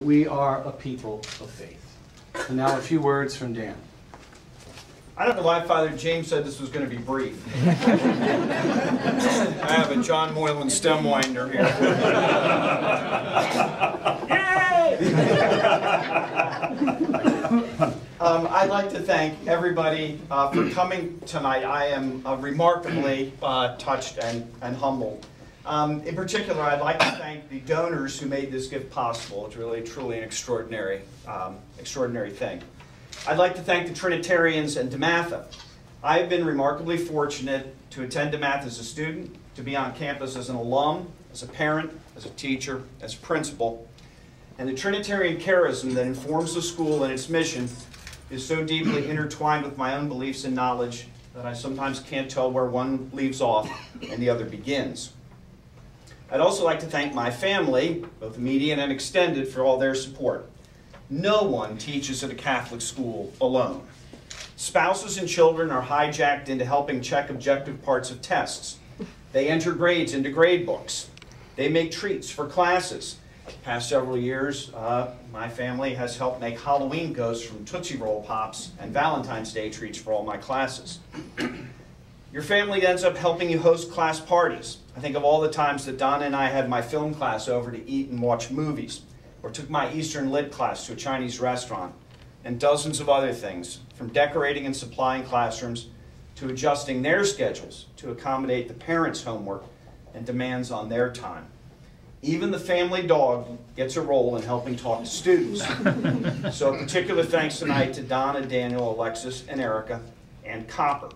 We are a people of faith. And now a few words from Dan. I don't know why Father James said this was going to be brief. I have a John Moylan stem winder here. Yay! I'd like to thank everybody for coming tonight. I am remarkably touched and humbled. In particular, I'd like to thank the donors who made this gift possible. It's really, truly an extraordinary thing. I'd like to thank the Trinitarians and DeMatha. I've been remarkably fortunate to attend DeMatha as a student, to be on campus as an alum, as a parent, as a teacher, as a principal. And the Trinitarian charism that informs the school and its mission is so deeply intertwined with my own beliefs and knowledge that I sometimes can't tell where one leaves off and the other begins. I'd also like to thank my family, both immediate and extended, for all their support. No one teaches at a Catholic school alone. Spouses and children are hijacked into helping check objective parts of tests. They enter grades into grade books. They make treats for classes. The past several years, my family has helped make Halloween ghosts from Tootsie Roll Pops and Valentine's Day treats for all my classes. Your family ends up helping you host class parties. I think of all the times that Donna and I had my film class over to eat and watch movies, or took my Eastern Lit class to a Chinese restaurant, and dozens of other things, from decorating and supplying classrooms to adjusting their schedules to accommodate the parents' homework and demands on their time. Even the family dog gets a role in helping talk to students. So a particular thanks tonight to Donna, Daniel, Alexis, and Erica, and Copper.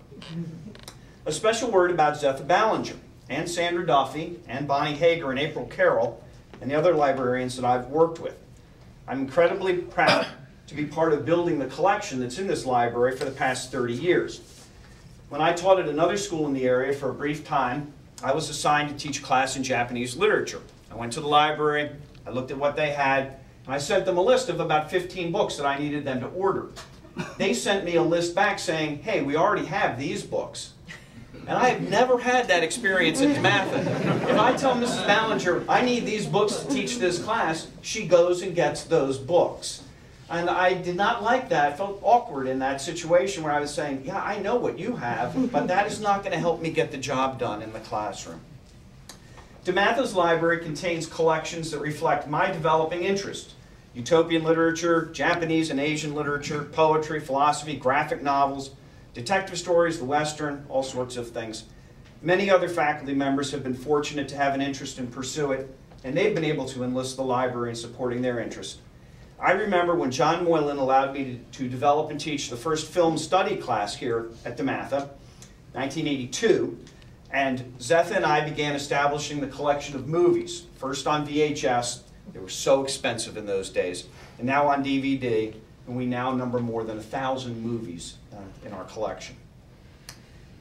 A special word about DeMatha Ballinger, and Sandra Duffy, and Bonnie Hager, and April Carroll, and the other librarians that I've worked with. I'm incredibly proud to be part of building the collection that's in this library for the past 30 years. When I taught at another school in the area for a brief time, I was assigned to teach a class in Japanese literature. I went to the library, I looked at what they had, and I sent them a list of about 15 books that I needed them to order. They sent me a list back saying, hey, we already have these books. And I have never had that experience at DeMatha. If I tell Mrs. Ballinger, I need these books to teach this class, she goes and gets those books. And I did not like that. I felt awkward in that situation where I was saying, yeah, I know what you have, but that is not going to help me get the job done in the classroom. DeMatha's library contains collections that reflect my developing interest: utopian literature, Japanese and Asian literature, poetry, philosophy, graphic novels, detective stories, the Western, all sorts of things. Many other faculty members have been fortunate to have an interest and pursue it, and they've been able to enlist the library in supporting their interest. I remember when John Moylan allowed me to develop and teach the first film study class here at DeMatha, 1982, and Zetha and I began establishing the collection of movies, first on VHS. They were so expensive in those days, and now on DVD, and we now number more than 1,000 movies in our collection.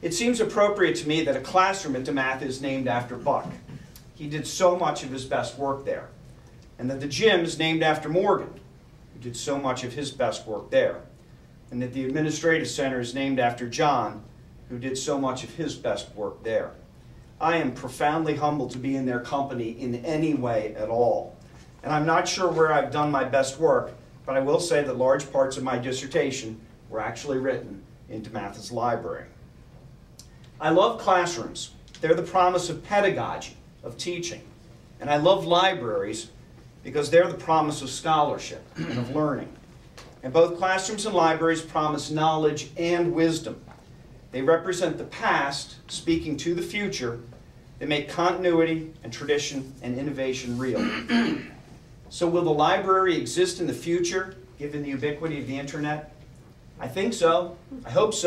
It seems appropriate to me that a classroom at DeMatha is named after Buck. He did so much of his best work there. And that the gym is named after Morgan, who did so much of his best work there. And that the administrative center is named after John, who did so much of his best work there. I am profoundly humbled to be in their company in any way at all. And I'm not sure where I've done my best work, but I will say that large parts of my dissertation were actually written in DeMatha's library. I love classrooms. They're the promise of pedagogy, of teaching. And I love libraries because they're the promise of scholarship and of learning. And both classrooms and libraries promise knowledge and wisdom. They represent the past speaking to the future. They make continuity and tradition and innovation real. So will the library exist in the future, given the ubiquity of the internet? I think so. I hope so.